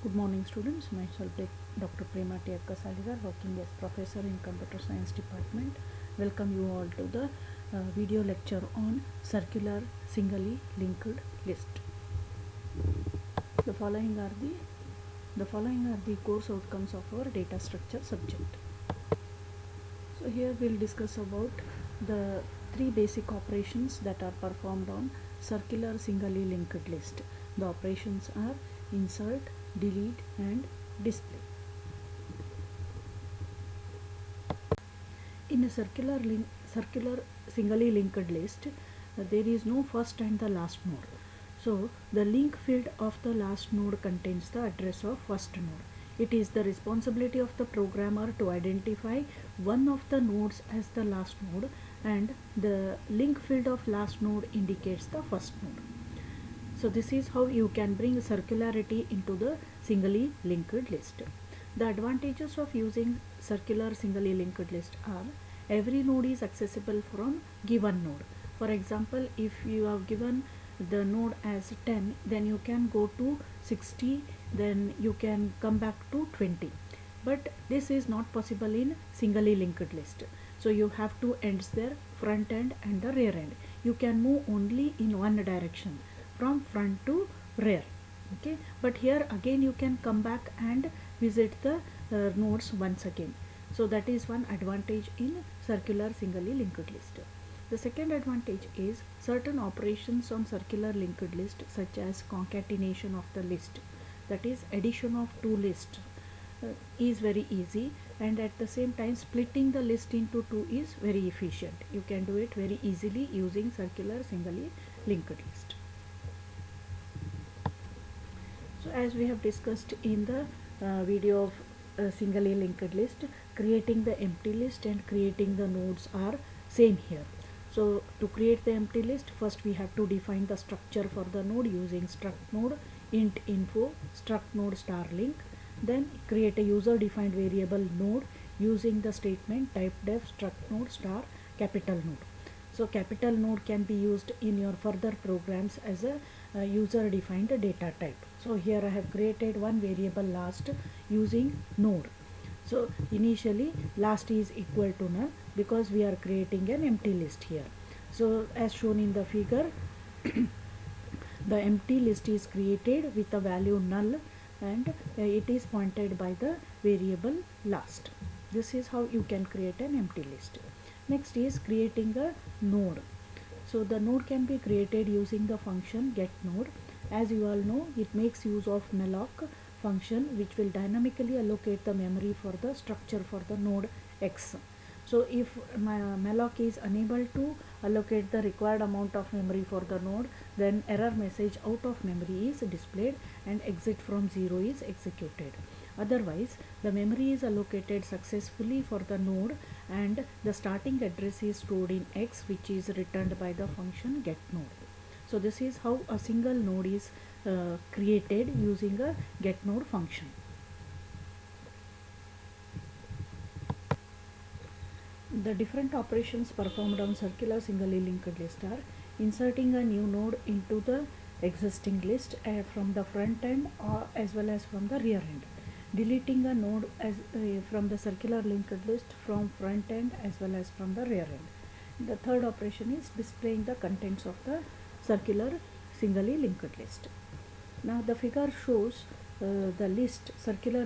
Good morning students, myself Dr. Prema T. Saligar, working as professor in computer science department. Welcome you all to the video lecture on circular singly linked list. The following are the course outcomes of our data structure subject. So here we'll discuss about the three basic operations that are performed on circular singly linked list. The operations are insert, delete and display. In a circular singly linked list, there is no first and the last node. So the link field of the last node contains the address of first node. It is the responsibility of the programmer to identify one of the nodes as the last node, and the link field of last node indicates the first node. So this is how you can bring circularity into the singly linked list. The advantages of using circular singly linked list are: every node is accessible from given node. For example, if you have given the node as 10, then you can go to 60, then you can come back to 20. But this is not possible in singly linked list. So you have two ends there, front end and the rear end. You can move only in one direction, from front to rear. Okay, but here again you can come back and visit the nodes once again. So that is one advantage in circular singly linked list. The second advantage is certain operations on circular linked list, such as concatenation of the list, that is addition of two lists, is very easy, and at the same time splitting the list into two is very efficient. You can do it very easily using circular singly linked list. So as we have discussed in the video of singly linked list, creating the empty list and creating the nodes are same here. So to create the empty list, first we have to define the structure for the node using struct node int info struct node star link. Then create a user defined variable node using the statement type def struct node star capital node. So capital node can be used in your further programs as a user defined data type. So here I have created one variable last using node. So initially last is equal to null because we are creating an empty list here. So as shown in the figure, the empty list is created with the value null, and it is pointed by the variable last. This is how you can create an empty list. Next is creating a node. So the node can be created using the function getNode. As you all know, it makes use of malloc function, which will dynamically allocate the memory for the structure for the node X. So if malloc is unable to allocate the required amount of memory for the node, then error message out of memory is displayed and exit from 0 is executed. Otherwise, the memory is allocated successfully for the node and the starting address is stored in X, which is returned by the function getNode. So this is how a single node is created using a getNode function. The different operations performed on circular singly linked list are: inserting a new node into the existing list from the front end or as well as from the rear end, deleting a node as from the circular linked list from front end as well as from the rear end. The third operation is displaying the contents of the circular singly linked list. Now the figure shows the list, circular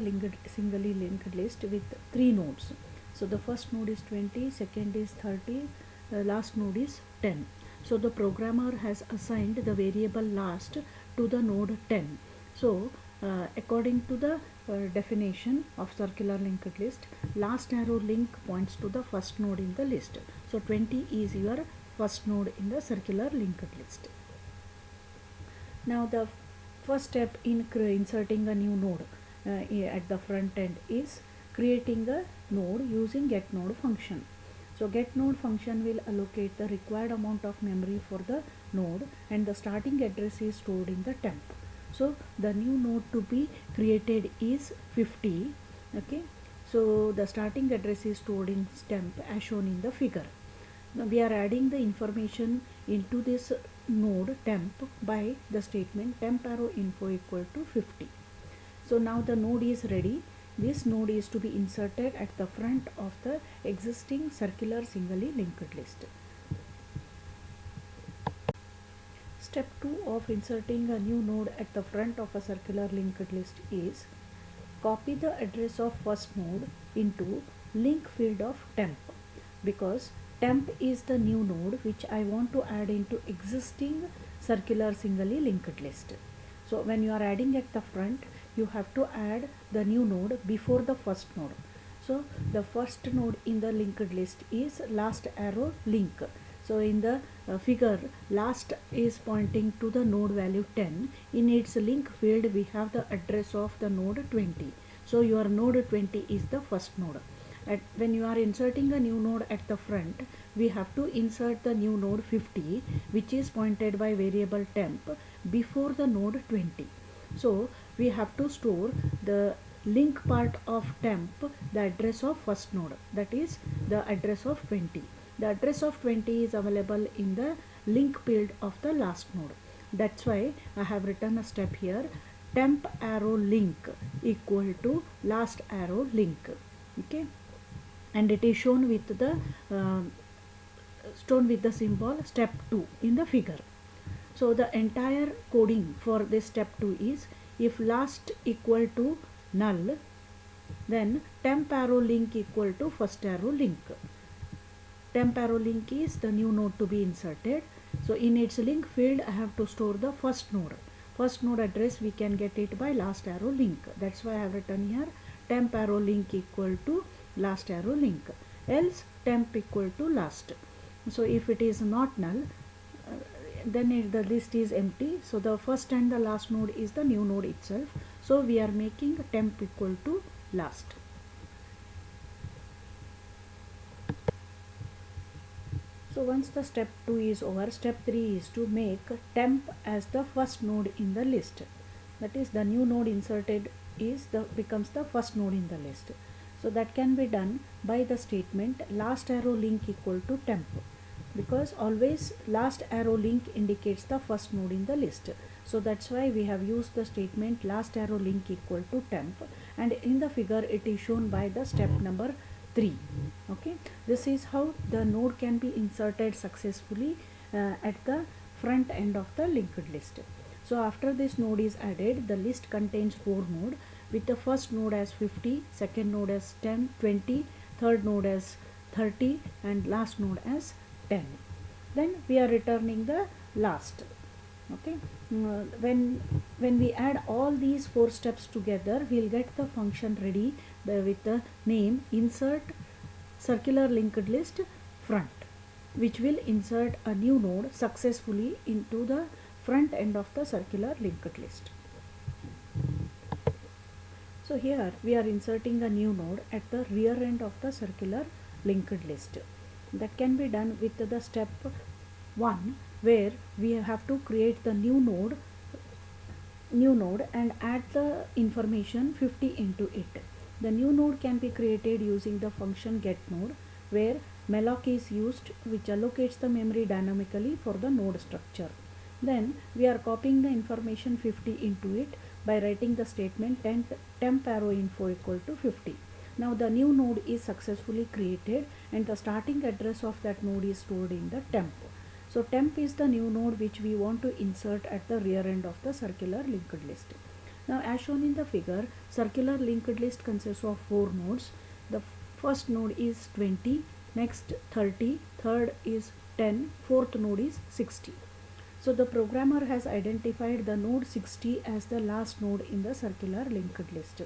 singly linked list with three nodes. So the first node is 20, second is 30, last node is 10. So the programmer has assigned the variable last to the node 10. So according to the definition of circular linked list, last arrow link points to the first node in the list. So 20 is your first node in the circular linked list. Now the first step in inserting a new node at the front end is creating a node using getNode function. So getNode function will allocate the required amount of memory for the node and the starting address is stored in the temp. So the new node to be created is 50. Okay, so the starting address is stored in temp as shown in the figure. Now we are adding the information into this node temp by the statement temp arrow info equal to 50. So now the node is ready. This node is to be inserted at the front of the existing circular singly linked list. Step 2 of inserting a new node at the front of a circular linked list is copy the address of first node into link field of temp, because temp is the new node which I want to add into existing circular singly linked list. So when you are adding at the front, you have to add the new node before the first node. So the first node in the linked list is last arrow link. So in the figure, last is pointing to the node value 10. In its link field, we have the address of the node 20. So your node 20 is the first node. When you are inserting a new node at the front, we have to insert the new node 50, which is pointed by variable temp, before the node 20. So we have to store the link part of temp, the address of first node, that is the address of 20. The address of 20 is available in the link field of the last node. That's why I have written a step here, temp arrow link equal to last arrow link. Okay, and it is shown with the symbol step 2 in the figure. So the entire coding for this step 2 is, if last equal to null, then temp arrow link equal to first arrow link. Temp arrow link is the new node to be inserted. So in its link field, I have to store the first node. First node address we can get it by last arrow link. That's why I have written here temp arrow link equal to last arrow link, else temp equal to last. So if it is not null, then the list is empty. So the first and the last node is the new node itself. So we are making temp equal to last. So once the step 2 is over, step 3 is to make temp as the first node in the list. That is, the new node inserted becomes the first node in the list. So that can be done by the statement last arrow link equal to temp, because always last arrow link indicates the first node in the list. So that's why we have used the statement last arrow link equal to temp, and in the figure it is shown by the step number 3. Okay, this is how the node can be inserted successfully at the front end of the linked list. So after this node is added, the list contains 4 nodes, with the first node as 50, second node as 10, 20, third node as 30, and last node as 10. Then we are returning the last. Okay, when we add all these 4 steps together, we'll get the function ready with the name insert circular linked list front, which will insert a new node successfully into the front end of the circular linked list. So here we are inserting a new node at the rear end of the circular linked list. That can be done with the step 1, where we have to create the new node and add the information 50 into it. The new node can be created using the function getNode, where malloc is used, which allocates the memory dynamically for the node structure. Then we are copying the information 50 into it by writing the statement temp arrow info equal to 50. Now the new node is successfully created and the starting address of that node is stored in the temp. So temp is the new node which we want to insert at the rear end of the circular linked list. Now as shown in the figure, circular linked list consists of 4 nodes. The first node is 20, next 30, third is 10, fourth node is 60. So the programmer has identified the node 60 as the last node in the circular linked list.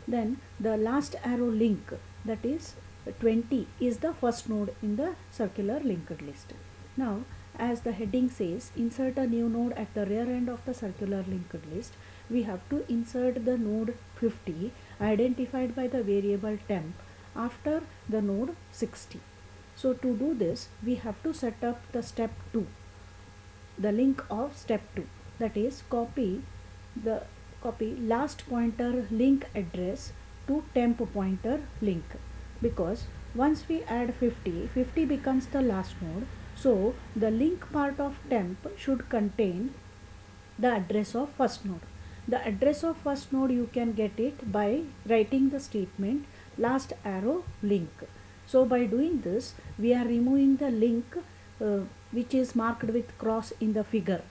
Then the last arrow link, that is 20, is the first node in the circular linked list. Now as the heading says, insert a new node at the rear end of the circular linked list, we have to insert the node 50 identified by the variable temp after the node 60. So to do this, we have to set up the step 2, the link of step 2, that is copy last pointer link address to temp pointer link, because once we add 50 becomes the last node. So the link part of temp should contain the address of first node. The address of first node you can get it by writing the statement last arrow link. So by doing this, we are removing the link which is marked with cross in the figure,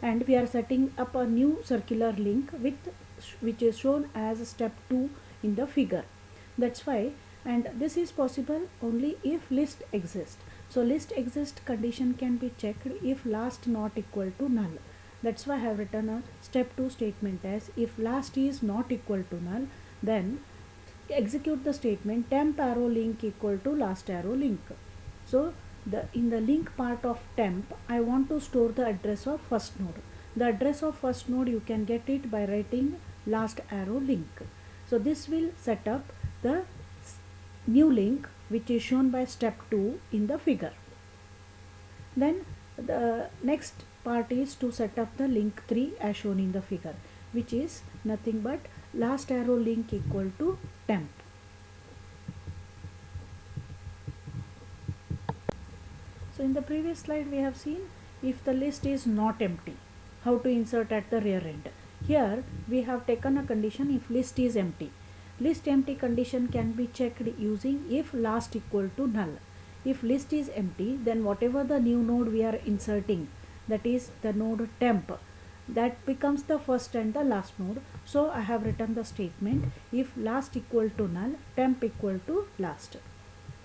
and we are setting up a new circular link which is shown as step 2 in the figure. That's why, and this is possible only if list exists. So list exists condition can be checked if last not equal to null. That's why I have written a step 2 statement as if last is not equal to null, then execute the statement temp arrow link equal to last arrow link. So in the link part of temp, I want to store the address of first node. The address of first node you can get it by writing last arrow link. So this will set up the new link which is shown by step 2 in the figure. Then the next part is to set up the link 3 as shown in the figure, which is nothing but last arrow link equal to temp. So in the previous slide we have seen if the list is not empty, how to insert at the rear end. Here we have taken a condition if list is empty. List empty condition can be checked using if last equal to null. If list is empty, then whatever the new node we are inserting, that is the node temp, that becomes the first and the last node. So I have written the statement if last equal to null, temp equal to last.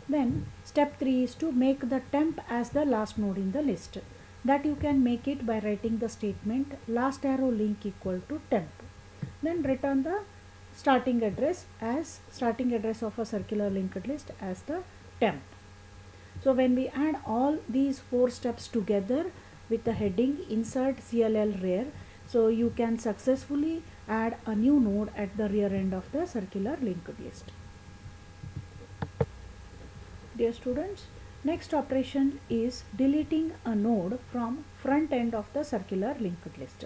Then step 3 is to make the temp as the last node in the list. That you can make it by writing the statement last arrow link equal to temp. Then return the starting address of a circular linked list as the temp. So when we add all these 4 steps together with the heading insert CLL rear, so you can successfully add a new node at the rear end of the circular linked list. Dear students, next operation is deleting a node from front end of the circular linked list.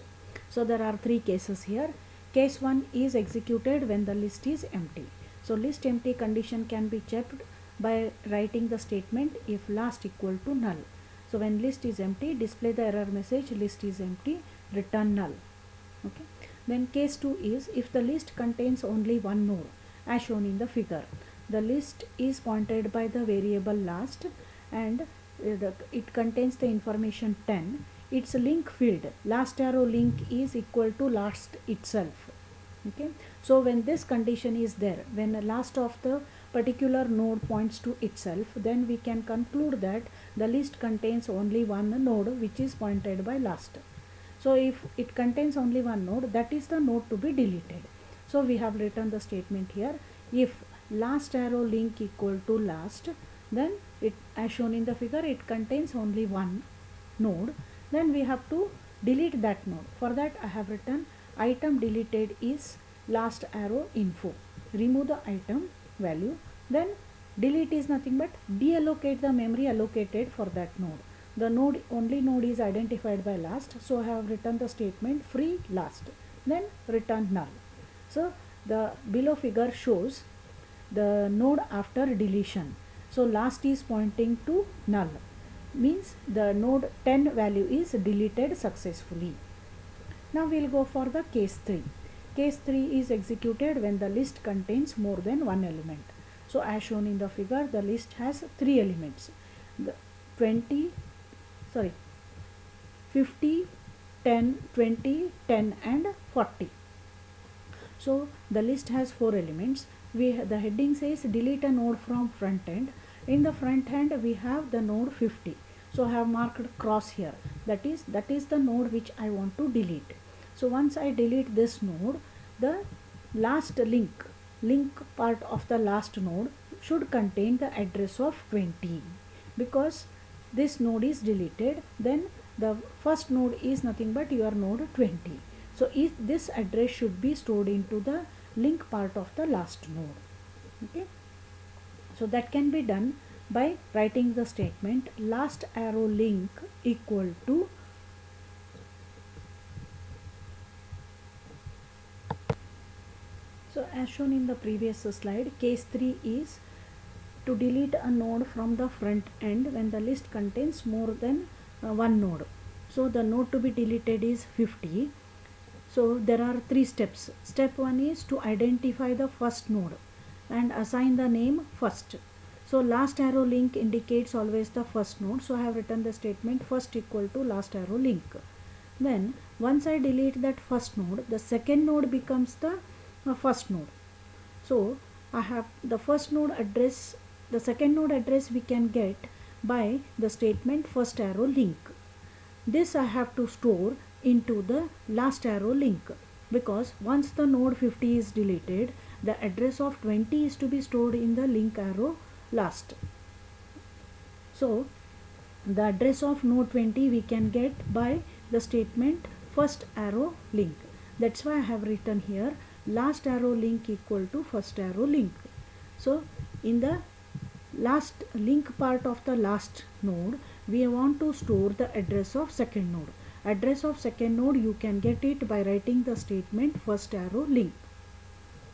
So there are 3 cases here. Case 1 is executed when the list is empty. So list empty condition can be checked by writing the statement if last equal to null. So when list is empty, display the error message list is empty, return null. Okay. Then case 2 is if the list contains only one node as shown in the figure. The list is pointed by the variable last and it contains the information 10. Its link field last arrow link is equal to last itself. Okay. So when this condition is there, when the last of the particular node points to itself, then we can conclude that the list contains only one node which is pointed by last. So if it contains only one node, that is the node to be deleted. So we have written the statement here if last arrow link equal to last, then it as shown in the figure it contains only one node, then we have to delete that node. For that I have written item deleted is last arrow info. Remove the item value, then delete is nothing but deallocate the memory allocated for that node. The only node is identified by last, so I have written the statement free last, then return null. So the below figure shows the node after deletion. So last is pointing to null, means the node 10 value is deleted successfully. Now we will go for the case 3. Case 3 is executed when the list contains more than one element. So as shown in the figure, the list has 3 elements, the 50, 10, 20, 10 and 40. So the list has 4 elements. The heading says delete a node from front end. In the front end we have the node 50. So I have marked cross here. That is the node which I want to delete. So once I delete this node, the last link part of the last node should contain the address of 20. Because this node is deleted, then the first node is nothing but your node 20. So if this address should be stored into the link part of the last node. Okay. So that can be done by writing the statement last arrow link equal to So as shown in the previous slide, case 3 is to delete a node from the front end when the list contains more than one node. So the node to be deleted is 50. So there are three steps. Step 1 is to identify the first node and assign the name first. So last arrow link indicates always the first node. So I have written the statement first equal to last arrow link. Then once I delete that first node, the second node becomes the first node. So I have the first node address, the second node address we can get by the statement first arrow link. This I have to store into the last arrow link, because once the node 50 is deleted, the address of 20 is to be stored in the link arrow last. So the address of node 20 we can get by the statement first arrow link. That's why I have written here last arrow link equal to first arrow link. So in the last link part of the last node, we want to store the address of second node. Address of second node you can get it by writing the statement first arrow link.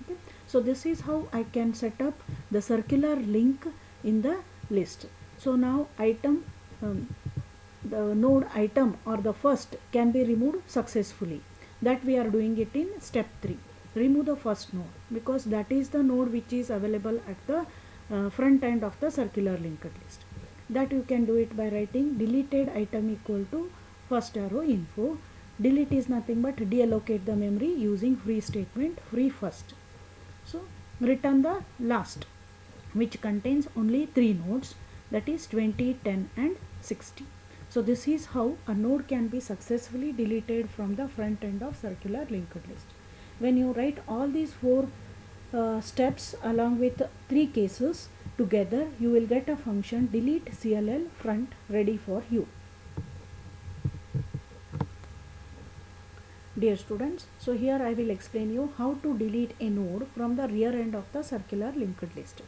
Okay. So this is how I can set up the circular link in the list. So now item, the node item or the first can be removed successfully. That we are doing it in step 3. Remove the first node, because that is the node which is available at the front end of the circular linked list. That you can do it by writing deleted item equal to first arrow info. Delete is nothing but deallocate the memory using free statement free first. So return the last, which contains only 3 nodes, that is 20, 10 and 60. So this is how a node can be successfully deleted from the front end of circular linked list. When you write all these 4 steps along with 3 cases together, you will get a function delete CLL front ready for you. Dear students, so here I will explain you how to delete a node from the rear end of the circular linked list.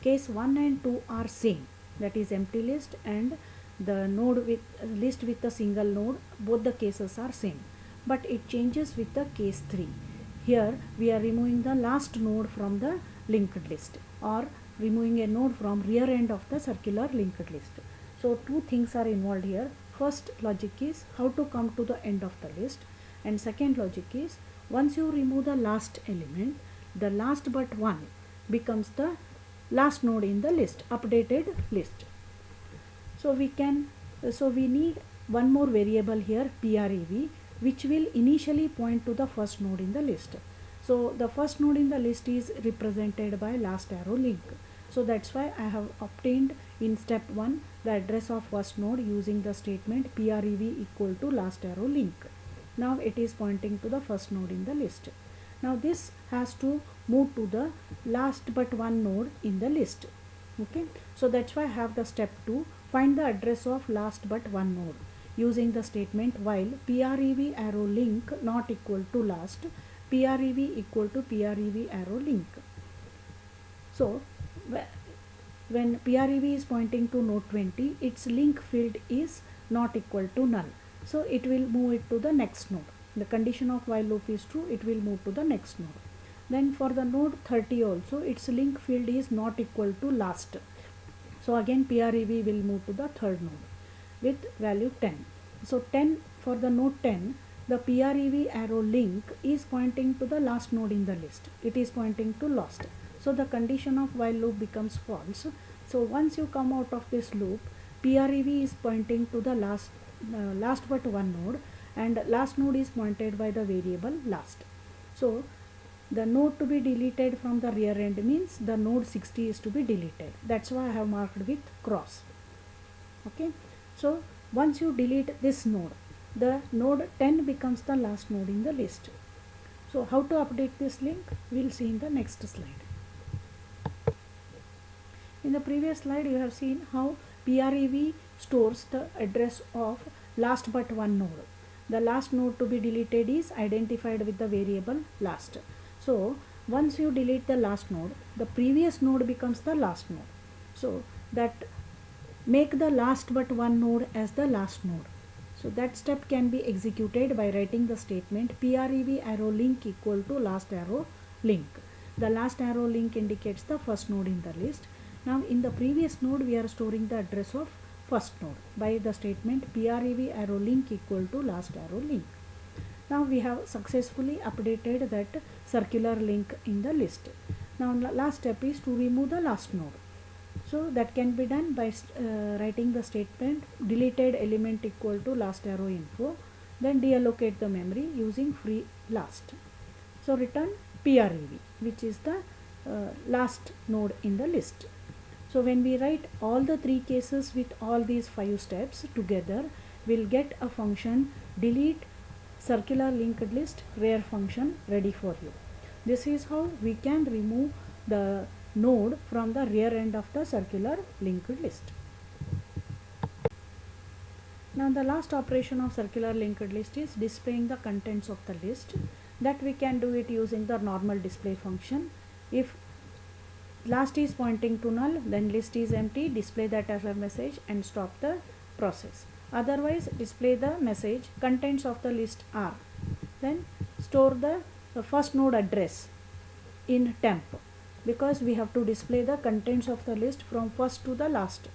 Case 1 and 2 are same, that is empty list and the node with list with a single node. Both the cases are same, but it changes with the case 3. Here we are removing the last node from the linked list, or removing a node from rear end of the circular linked list. So 2 things are involved here. First logic is how to come to the end of the list, and second logic is once you remove the last element, the last but one becomes the last node in the list, updated list. So we need one more variable here, prev, which will initially point to the first node in the list. So the first node in the list is represented by last arrow link. So that's why I have obtained in step 1 the address of first node using the statement prev equal to last arrow link. Now it is pointing to the first node in the list. Now this has to move to the last but one node in the list. Okay, so that's why I have the step 2, find the address of last but one node using the statement while prev arrow link not equal to last, prev equal to prev arrow link. So when prev is pointing to node 20, its link field is not equal to null. So it will move it to the next node. The condition of while loop is true, it will move to the next node. Then for the node 30 also, its link field is not equal to last. So again prev will move to the third node with value 10. So 10 for the node 10, the prev arrow link is pointing to the last node in the list. It is pointing to last. So the condition of while loop becomes false. So once you come out of this loop, prev is pointing to the last but one node, and last node is pointed by the variable last. So the node to be deleted from the rear end means the node 60 is to be deleted. That's why I have marked with cross. Okay, so once you delete this node, the node 10 becomes the last node in the list. So how to update this link, we'll see in the next slide. In the previous slide you have seen how prev stores the address of last but one node. The last node to be deleted is identified with the variable last. So once you delete the last node, the previous node becomes the last node. So that make the last but one node as the last node. So that step can be executed by writing the statement prev arrow link equal to last arrow link. The last arrow link indicates the first node in the list. Now in the previous node we are storing the address of first node by the statement prev arrow link equal to last arrow link. Now we have successfully updated that circular link in the list. Now last step is to remove the last node. So that can be done by writing the statement deleted element equal to last arrow info, then deallocate the memory using free last. So return PREV, which is the last node in the list. So when we write all the three cases with all these 5 steps together, we'll get a function delete circular linked list where function ready for you. This is how we can remove the node from the rear end of the circular linked list. Now the last operation of circular linked list is displaying the contents of the list. That we can do it using the normal display function. If last is pointing to null, then list is empty, display that as a message and stop the process. Otherwise display the message contents of the list are, then store the first node address in temp, because we have to display the contents of the list from first to the last.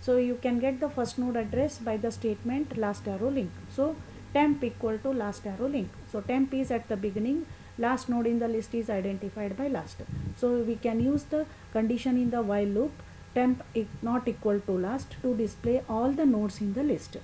So you can get the first node address by the statement last arrow link. So temp equal to last arrow link. So temp is at the beginning, last node in the list is identified by last. So we can use the condition in the while loop temp not equal to last to display all the nodes in the list.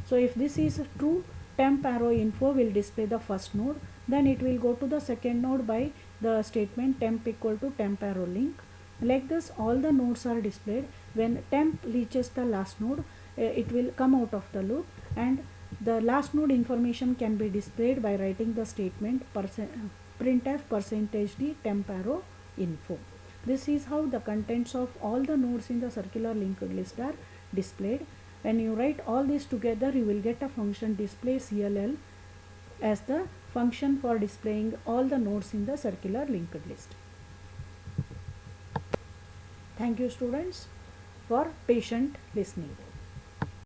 So if this is true, temp arrow info will display the first node, then it will go to the second node by the statement temp equal to temp arrow link. Like this all the nodes are displayed. When temp reaches the last node, it will come out of the loop, and the last node information can be displayed by writing the statement printf %d temp arrow info. This is how the contents of all the nodes in the circular linked list are displayed. When you write all this together, you will get a function display CLL as the function for displaying all the nodes in the circular linked list. Thank you students for patient listening.